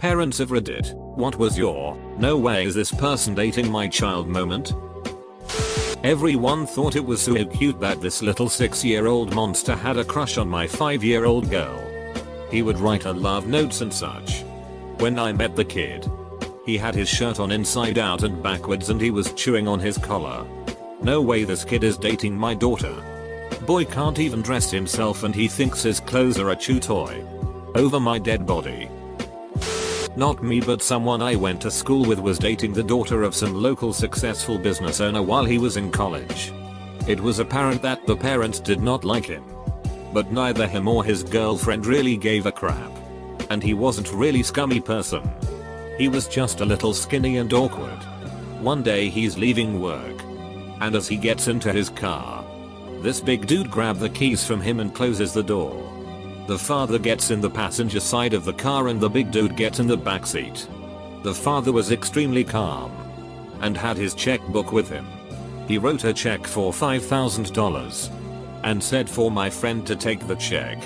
Parents of Reddit, what was your "no way is this person dating my child" moment? Everyone thought it was so cute that this little 6-year-old monster had a crush on my 5-year-old girl. He would write her love notes and such. When I met the kid, he had his shirt on inside out and backwards and he was chewing on his collar. No way this kid is dating my daughter. Boy can't even dress himself and he thinks his clothes are a chew toy. Over my dead body. Not me, but someone I went to school with was dating the daughter of some local successful business owner while he was in college. It was apparent that the parents did not like him. But neither him or his girlfriend really gave a crap. And he wasn't really scummy person. He was just a little skinny and awkward. One day he's leaving work. And as he gets into his car, this big dude grabs the keys from him and closes the door. The father gets in the passenger side of the car and the big dude gets in the back seat. The father was extremely calm and had his checkbook with him. He wrote a check for $5,000 and said for my friend to take the check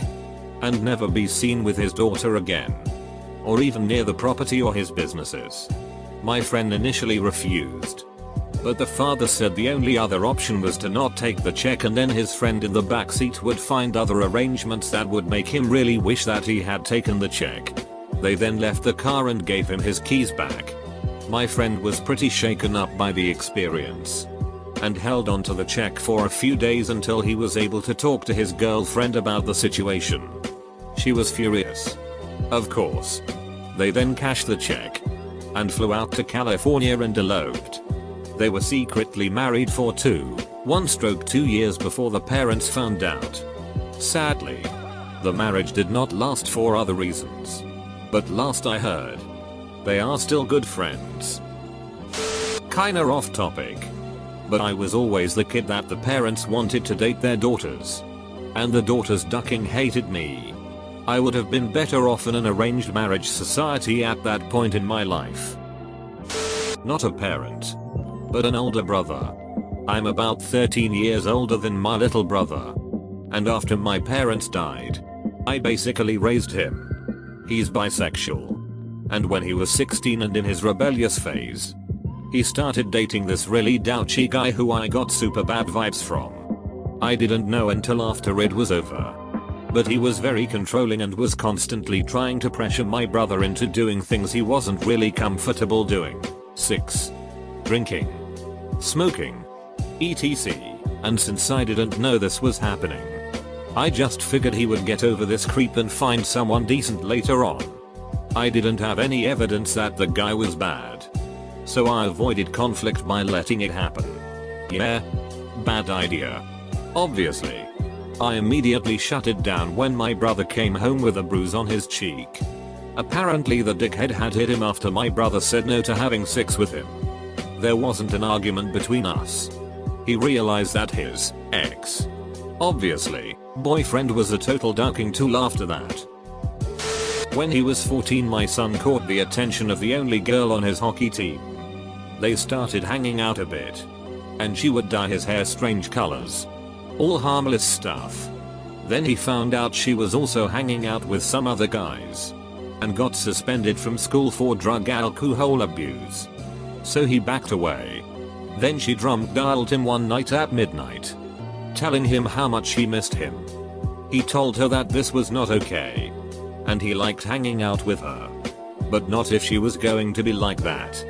and never be seen with his daughter again, or even near the property or his businesses. My friend initially refused, but the father said the only other option was to not take the check and then his friend in the backseat would find other arrangements that would make him really wish that he had taken the check. They then left the car and gave him his keys back. My friend was pretty shaken up by the experience and held on to the check for a few days until he was able to talk to his girlfriend about the situation. She was furious. Of course. They then cashed the check and flew out to California and eloped. They were secretly married for 2 years before the parents found out. Sadly, the marriage did not last for other reasons. But last I heard, they are still good friends. Kinda off topic, but I was always the kid that the parents wanted to date their daughters. And the daughters ducking hated me. I would have been better off in an arranged marriage society at that point in my life. Not a parent, but an older brother. I'm about 13 years older than my little brother. And after my parents died, I basically raised him. He's bisexual. And when he was 16 and in his rebellious phase, he started dating this really douchey guy who I got super bad vibes from. I didn't know until after it was over. But he was very controlling and was constantly trying to pressure my brother into doing things he wasn't really comfortable doing. 6. Drinking, smoking, etc. And since I didn't know this was happening, I just figured he would get over this creep and find someone decent later on. I didn't have any evidence that the guy was bad, so I avoided conflict by letting it happen. Yeah, bad idea. Obviously. I immediately shut it down when my brother came home with a bruise on his cheek. Apparently the dickhead had hit him after my brother said no to having sex with him. There wasn't an argument between us. He realized that his obviously, boyfriend was a total ducking tool after that. When he was 14, my son caught the attention of the only girl on his hockey team. They started hanging out a bit, and she would dye his hair strange colors. All harmless stuff. Then he found out she was also hanging out with some other guys and got suspended from school for drug alcohol abuse. So he backed away. Then she drunk dialed him one night at midnight, telling him how much she missed him. He told her that this was not okay, and he liked hanging out with her, but not if she was going to be like that.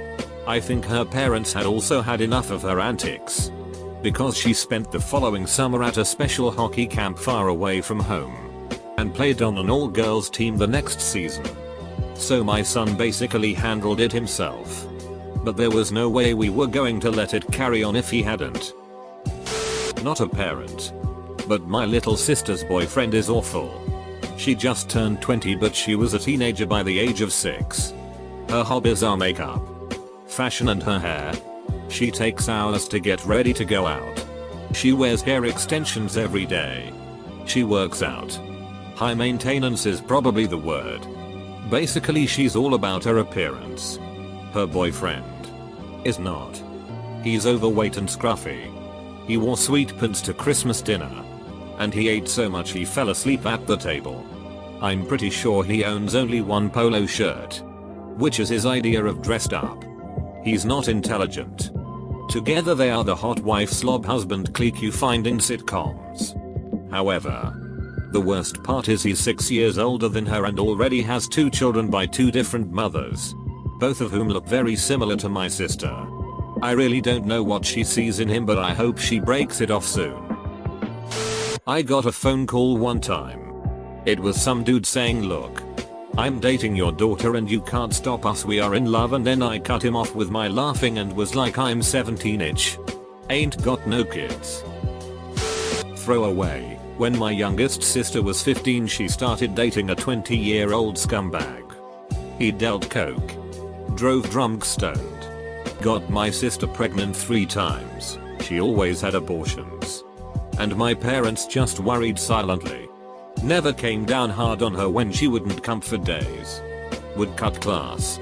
I think her parents had also had enough of her antics, because she spent the following summer at a special hockey camp far away from home and played on an all-girls team the next season. So my son basically handled it himself. But there was no way we were going to let it carry on if he hadn't. Not a parent, but my little sister's boyfriend is awful. She just turned 20 but she was a teenager by the age of 6. Her hobbies are makeup, fashion and her hair. She takes hours to get ready to go out. She wears hair extensions every day. She works out. High maintenance is probably the word. Basically she's all about her appearance. Her boyfriend is not. He's overweight and scruffy. He wore sweet pants to Christmas dinner. And he ate so much he fell asleep at the table. I'm pretty sure he owns only one polo shirt. which is his idea of dressed up. He's not intelligent. Together they are the hot wife slob husband clique you find in sitcoms. However, the worst part is he's 6 years older than her and already has 2 children by 2 different mothers, both of whom look very similar to my sister. I really don't know what she sees in him, but I hope she breaks it off soon. I got a phone call one time. It was some dude saying, "Look, I'm dating your daughter and you can't stop us, we are in love," and then I cut him off with my laughing and was like, "I'm 17-ish. Ain't got no kids." Throwaway. When my youngest sister was 15, she started dating a 20-year-old scumbag. He dealt coke, drove drunk stoned, got my sister pregnant 3 times, she always had abortions, and my parents just worried silently. Never came down hard on her when she wouldn't come for days. Would cut class.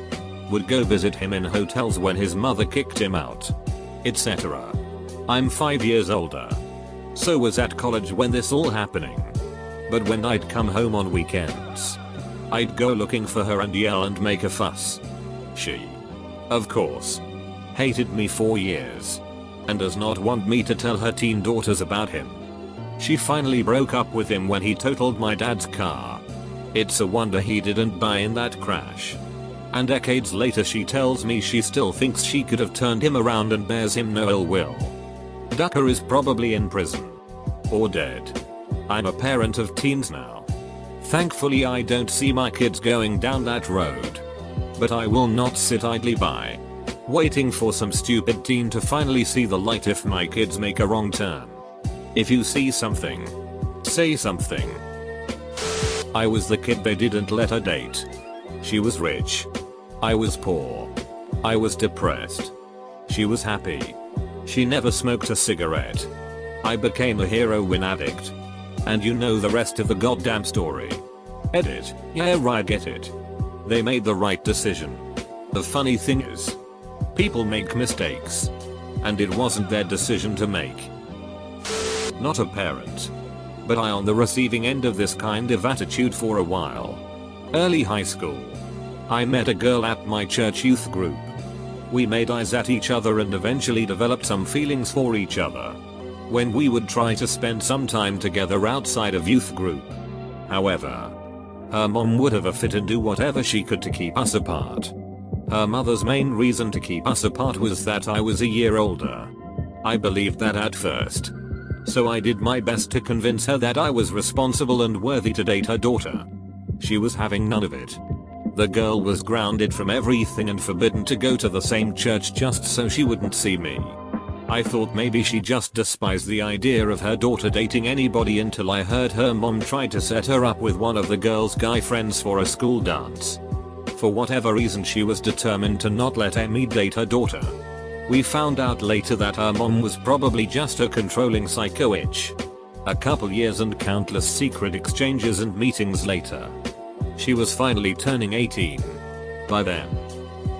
Would go visit him in hotels when his mother kicked him out, etc. I'm 5 years older. So was at college when this all happening. But when I'd come home on weekends, I'd go looking for her and yell and make a fuss. She, of course, hated me for years and does not want me to tell her teen daughters about him. She finally broke up with him when he totaled my dad's car. It's a wonder he didn't die in that crash. And decades later she tells me she still thinks she could have turned him around and bears him no ill will. Ducker is probably in prison. Or dead. I'm a parent of teens now. Thankfully I don't see my kids going down that road. But I will not sit idly by, waiting for some stupid teen to finally see the light if my kids make a wrong turn. If you see something, say something. I was the kid they didn't let her date. She was rich. I was poor. I was depressed. She was happy. She never smoked a cigarette. I became a heroin addict. And you know the rest of the goddamn story. Edit. Yeah, right, get it. They made the right decision. The funny thing is, people make mistakes. And it wasn't their decision to make. Not a parent. But I on the receiving end of this kind of attitude for a while. Early high school. I met a girl at my church youth group. We made eyes at each other and eventually developed some feelings for each other when we would try to spend some time together outside of youth group. However, her mom would have a fit and do whatever she could to keep us apart. Her mother's main reason to keep us apart was that I was a year older. I believed that at first. So I did my best to convince her that I was responsible and worthy to date her daughter. She was having none of it. The girl was grounded from everything and forbidden to go to the same church just so she wouldn't see me. I thought maybe she just despised the idea of her daughter dating anybody until I heard her mom try to set her up with one of the girl's guy friends for a school dance. For whatever reason she was determined to not let Emmy date her daughter. We found out later that her mom was probably just a controlling psycho itch. A couple years and countless secret exchanges and meetings later, she was finally turning 18. By then,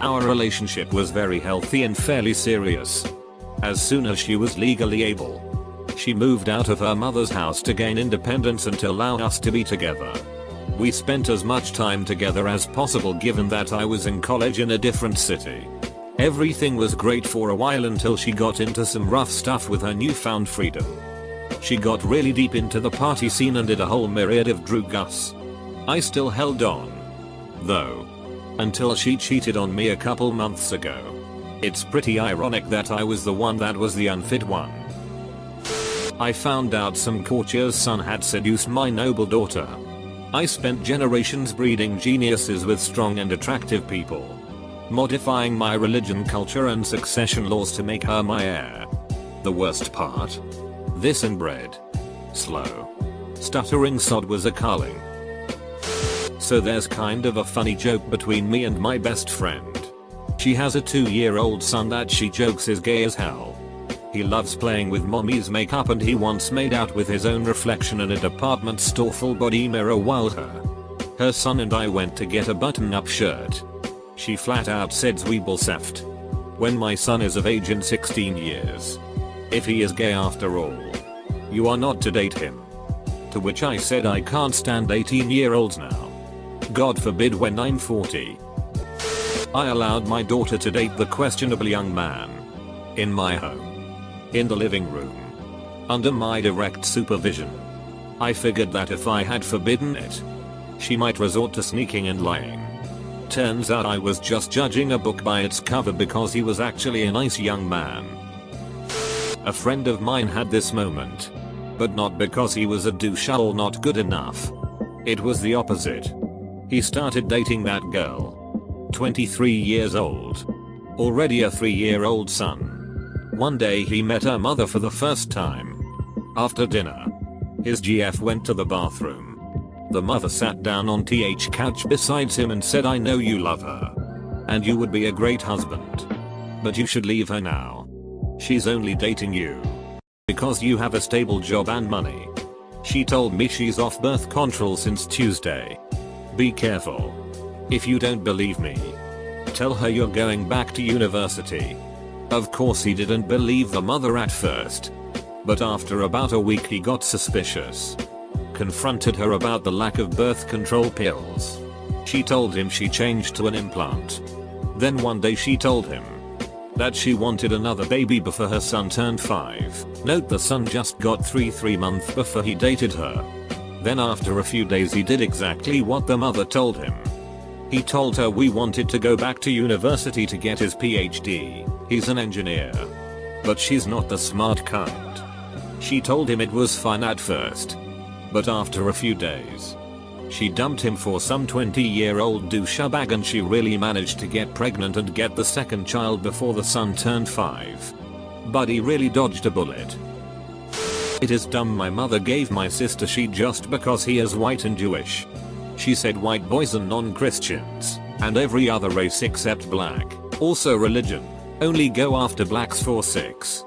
our relationship was very healthy and fairly serious. As soon as she was legally able, she moved out of her mother's house to gain independence and to allow us to be together. We spent as much time together as possible given that I was in college in a different city. Everything was great for a while until she got into some rough stuff with her newfound freedom. She got really deep into the party scene and did a whole myriad of drugs. I still held on, though, until she cheated on me a couple months ago. It's pretty ironic that I was the one that was the unfit one. I found out some courtier's son had seduced my noble daughter. I spent generations breeding geniuses with strong and attractive people, modifying my religion, culture and succession laws to make her my heir. The worst part? This inbred, slow, stuttering sod was a Carling. So there's kind of a funny joke between me and my best friend. She has a 2-year-old son that she jokes is gay as hell. He loves playing with mommy's makeup and he once made out with his own reflection in a department store full body mirror while her son and I went to get a button-up shirt. She flat out said Zwiebelsaft. When my son is of age in 16 years. If he is gay after all, you are not to date him. To which I said I can't stand 18-year-olds now. God forbid when I'm 40. I allowed my daughter to date the questionable young man. In my home. In the living room. Under my direct supervision. I figured that if I had forbidden it, she might resort to sneaking and lying. Turns out I was just judging a book by its cover because he was actually a nice young man. A friend of mine had this moment. But not because he was a douche or not good enough. It was the opposite. He started dating that girl. 23 years old. Already a 3-year-old son. One day he met her mother for the first time. After dinner, his GF went to the bathroom. The mother sat down on TH couch beside him and said, I know you love her. And you would be a great husband. But you should leave her now. She's only dating you because you have a stable job and money. She told me she's off birth control since Tuesday. Be careful. If you don't believe me, tell her you're going back to university. Of course he didn't believe the mother at first. But after about a week he got suspicious. Confronted her about the lack of birth control pills. She told him she changed to an implant. Then one day she told him that she wanted another baby before her son turned 5. Note the son just got 3 months before he dated her. Then after a few days he did exactly what the mother told him. He told her we wanted to go back to university to get his PhD. He's an engineer. But she's not the smart kind. She told him it was fine at first. But after a few days, she dumped him for some 20-year-old douchebag and she really managed to get pregnant and get the second child before the son turned 5. Buddy really dodged a bullet. It is dumb my mother gave my sister she just because he is white and Jewish. She said white boys and non-Christians, and every other race except black, also religion, only go after blacks for 6.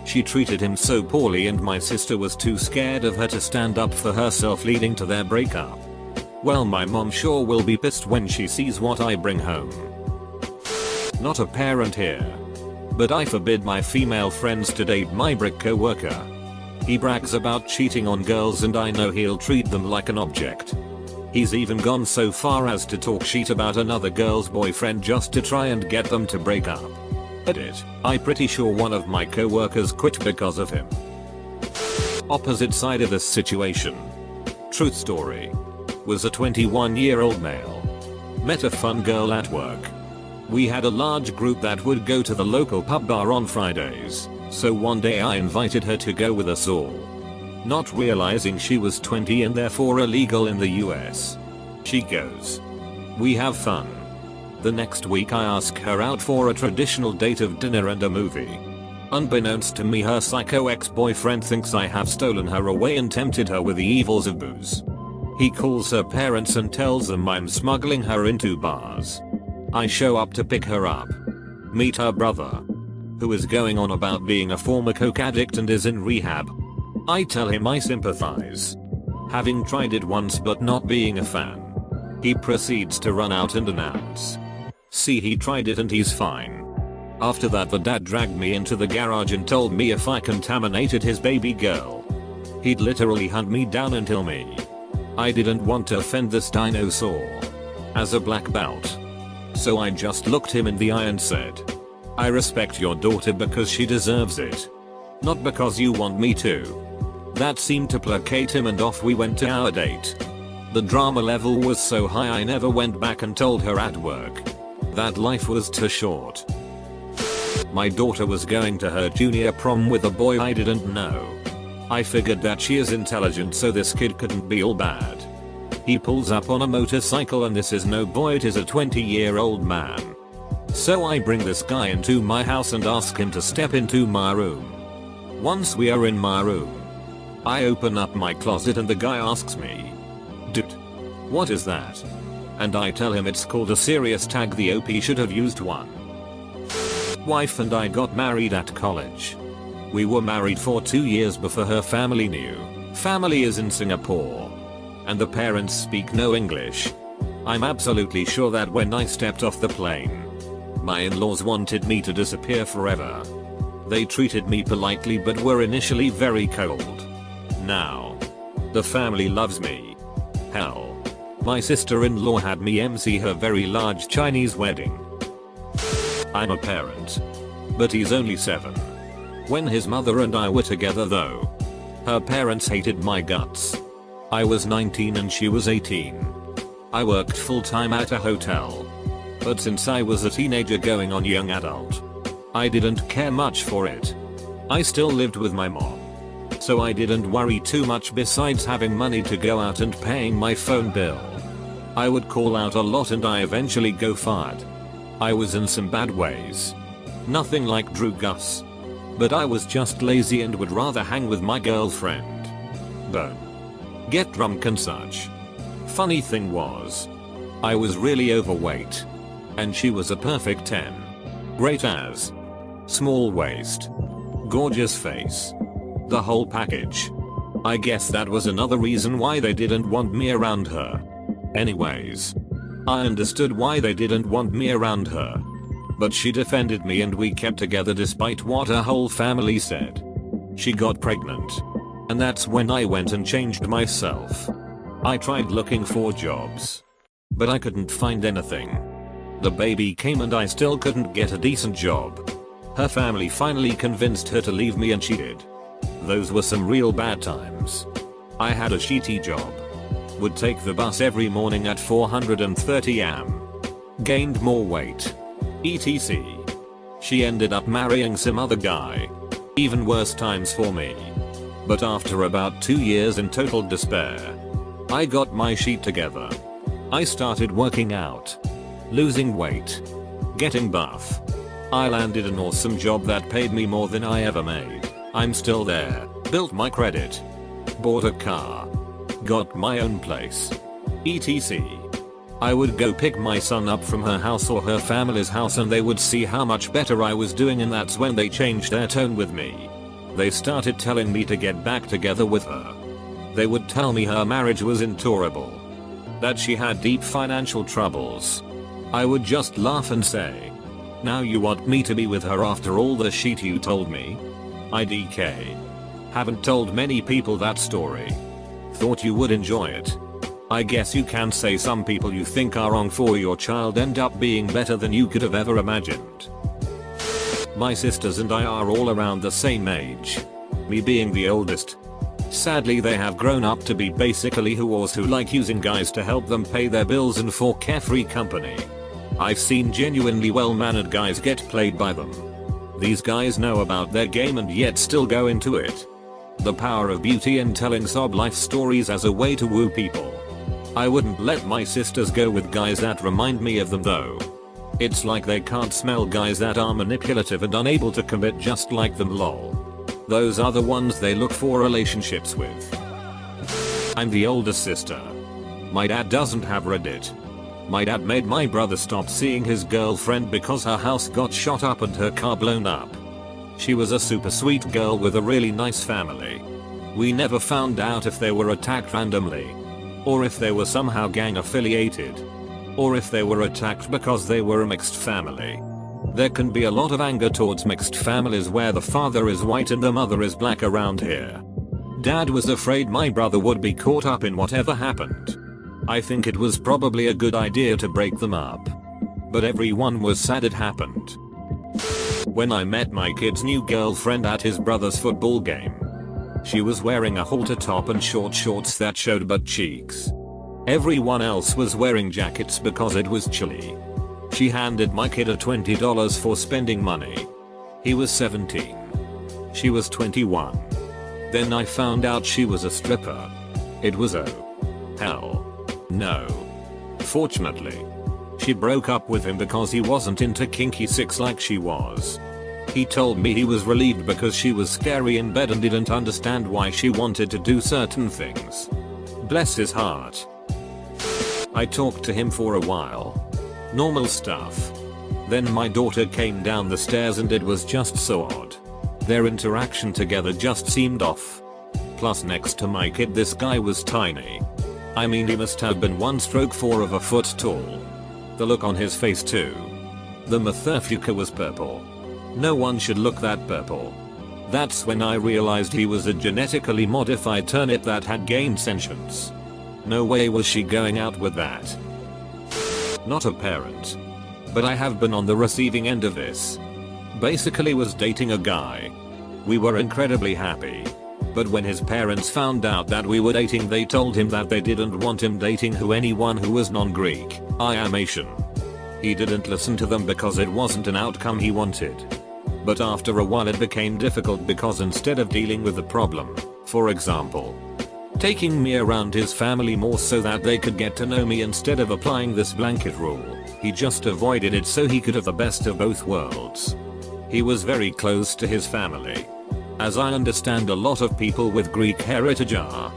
She treated him so poorly and my sister was too scared of her to stand up for herself, leading to their breakup. Well, my mom sure will be pissed when she sees what I bring home. Not a parent here, but I forbid my female friends to date my brick co-worker. He brags about cheating on girls and I know he'll treat them like an object. He's even gone so far as to talk shit about another girl's boyfriend just to try and get them to break up. Edit. I'm pretty sure one of my co-workers quit because of him. Opposite side of this situation. Truth story. Was a 21-year-old male. Met a fun girl at work. We had a large group that would go to the local pub bar on Fridays, so one day I invited her to go with us all. Not realizing she was 20 and therefore illegal in the US. She goes. We have fun. The next week I ask her out for a traditional date of dinner and a movie. Unbeknownst to me, her psycho ex-boyfriend thinks I have stolen her away and tempted her with the evils of booze. He calls her parents and tells them I'm smuggling her into bars. I show up to pick her up. Meet her brother, who is going on about being a former coke addict and is in rehab. I tell him I sympathize, having tried it once but not being a fan. He proceeds to run out and announce, see, he tried it and he's fine. After that the dad dragged me into the garage and told me if I contaminated his baby girl, he'd literally hunt me down and kill me. I didn't want to offend this dinosaur as a black belt, so I just looked him in the eye and said, I respect your daughter because she deserves it, not because you want me to. That seemed to placate him and off we went to our date. The drama level was so high I never went back and told her at work that life was too short. My daughter was going to her junior prom with a boy I didn't know. I figured that she is intelligent, so this kid couldn't be all bad. He pulls up on a motorcycle and this is no boy, it is a 20-year-old man. So I bring this guy into my house and ask him to step into my room. Once we are in my room, I open up my closet and the guy asks me, dude, what is that? And I tell him it's called a serious tag, the OP should have used one. Wife and I got married at college. We were married for 2 years before her family knew. Family is in Singapore, and the parents speak no English. I'm absolutely sure that when I stepped off the plane, my in-laws wanted me to disappear forever. They treated me politely but were initially very cold. Now, the family loves me. Hell, my sister-in-law had me MC her very large Chinese wedding. I'm a parent. But he's only 7. When his mother and I were together though, her parents hated my guts. I was 19 and she was 18. I worked full time at a hotel. But since I was a teenager going on young adult, I didn't care much for it. I still lived with my mom. So I didn't worry too much besides having money to go out and paying my phone bill. I would call out a lot and I eventually go fired. I was in some bad ways. Nothing like Drew Gus. But I was just lazy and would rather hang with my girlfriend. Bone. Get drunk and such. Funny thing was, I was really overweight. And she was a perfect 10. Great as. Small waist. Gorgeous face. The whole package. I guess that was another reason why they didn't want me around her. Anyways, I understood why they didn't want me around her. But she defended me and we kept together despite what her whole family said. She got pregnant. And that's when I went and changed myself. I tried looking for jobs. But I couldn't find anything. The baby came and I still couldn't get a decent job. Her family finally convinced her to leave me and she did. Those were some real bad times. I had a shitty job. Would take the bus every morning at 4:30 am. Gained more weight. etc. She ended up marrying some other guy. Even worse times for me. But after about 2 years in total despair, I got my shit together. I started working out. Losing weight. Getting buff. I landed an awesome job that paid me more than I ever made. I'm still there. Built my credit. Bought a car. Got my own place. etc. I would go pick my son up from her house or her family's house and they would see how much better I was doing, and that's when they changed their tone with me. They started telling me to get back together with her. They would tell me her marriage was intolerable. That she had deep financial troubles. I would just laugh and say, "Now you want me to be with her after all the shit you told me?" IDK. Haven't told many people that story. Thought you would enjoy it. I guess you can say some people you think are wrong for your child end up being better than you could have ever imagined. My sisters and I are all around the same age. Me being the oldest. Sadly they have grown up to be basically whores who like using guys to help them pay their bills and for carefree company. I've seen genuinely well-mannered guys get played by them. These guys know about their game and yet still go into it. The power of beauty and telling sob life stories as a way to woo people. I wouldn't let my sisters go with guys that remind me of them though. It's like they can't smell guys that are manipulative and unable to commit just like them, lol. Those are the ones they look for relationships with. I'm the oldest sister. My dad doesn't have Reddit. My dad made my brother stop seeing his girlfriend because her house got shot up and her car blown up. She was a super sweet girl with a really nice family. We never found out if they were attacked randomly. Or if they were somehow gang affiliated. Or if they were attacked because they were a mixed family. There can be a lot of anger towards mixed families where the father is white and the mother is black around here. Dad was afraid my brother would be caught up in whatever happened. I think it was probably a good idea to break them up. But everyone was sad it happened. When I met my kid's new girlfriend at his brother's football game. She was wearing a halter top and short shorts that showed butt cheeks. Everyone else was wearing jackets because it was chilly. She handed my kid a $20 for spending money. He was 17. She was 21. Then I found out she was a stripper. It was hell no. Fortunately, she broke up with him because he wasn't into kinky sex like she was. He told me he was relieved because she was scary in bed and didn't understand why she wanted to do certain things. Bless his heart. I talked to him for a while. Normal stuff. Then my daughter came down the stairs and it was just so odd. Their interaction together just seemed off. Plus next to my kid this guy was tiny. I mean he must have been 1/4 of a foot tall. The look on his face too. The motherfucker was purple. No one should look that purple. That's when I realized he was a genetically modified turnip that had gained sentience. No way was she going out with that. Not a parent. but I have been on the receiving end of this. Basically was dating a guy. We were incredibly happy. But when his parents found out that we were dating, they told him that they didn't want him dating anyone who was non-Greek. I am Asian. He didn't listen to them because it wasn't an outcome he wanted. But after a while it became difficult because instead of dealing with the problem, for example, taking me around his family more so that they could get to know me instead of applying this blanket rule, he just avoided it so he could have the best of both worlds. He was very close to his family. As I understand, a lot of people with Greek heritage are.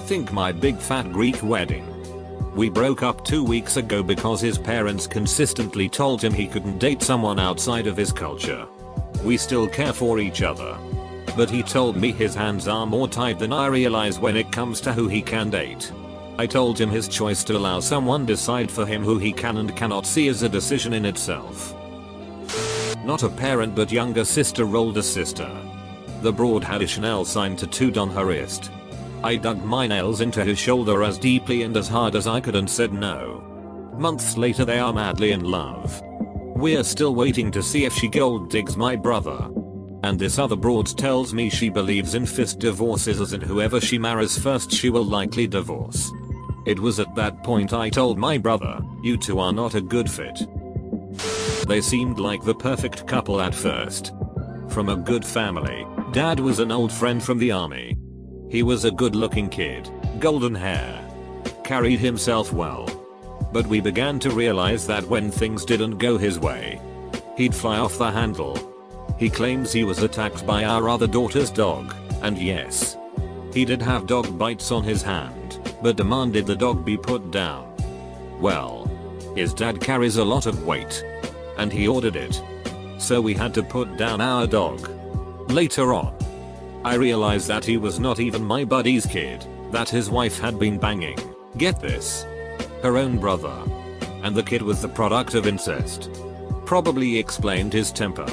Think my big fat Greek wedding. We broke up 2 weeks ago because his parents consistently told him he couldn't date someone outside of his culture. We still care for each other. But he told me his hands are more tied than I realize when it comes to who he can date. I told him his choice to allow someone decide for him who he can and cannot see as a decision in itself. Not a parent but younger sister, older sister. The broad had a Chanel sign tattooed on her wrist. I dug my nails into his shoulder as deeply and as hard as I could and said no. Months later they are madly in love. We're still waiting to see if she gold digs my brother. And this other broad tells me she believes in fist divorces, as in whoever she marries first she will likely divorce. It was at that point I told my brother, you two are not a good fit. They seemed like the perfect couple at first. From a good family, dad was an old friend from the army. He was a good looking kid, golden hair. Carried himself well. But we began to realize that when things didn't go his way, he'd fly off the handle. He claims he was attacked by our other daughter's dog, and yes, he did have dog bites on his hand, but demanded the dog be put down. Well, his dad carries a lot of weight, and he ordered it. So we had to put down our dog. Later on, I realized that he was not even my buddy's kid, that his wife had been banging, get this, her own brother. And the kid was the product of incest. Probably explained his temper.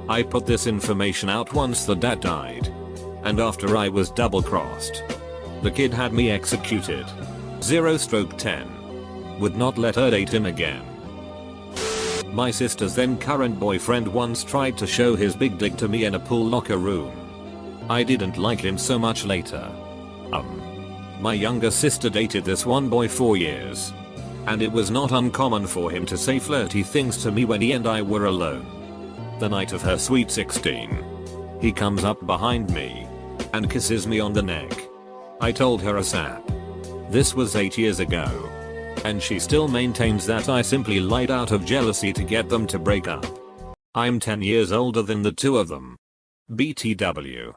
I put this information out once the dad died. And after I was double crossed. The kid had me executed. 0/10. Would not let her date him again. My sister's then current boyfriend once tried to show his big dick to me in a pool locker room. I didn't like him so much later. My younger sister dated this one boy for years. And it was not uncommon for him to say flirty things to me when he and I were alone. The night of her sweet 16. He comes up behind me and kisses me on the neck. I told her ASAP. This was 8 years ago. And she still maintains that I simply lied out of jealousy to get them to break up. I'm 10 years older than the two of them. BTW.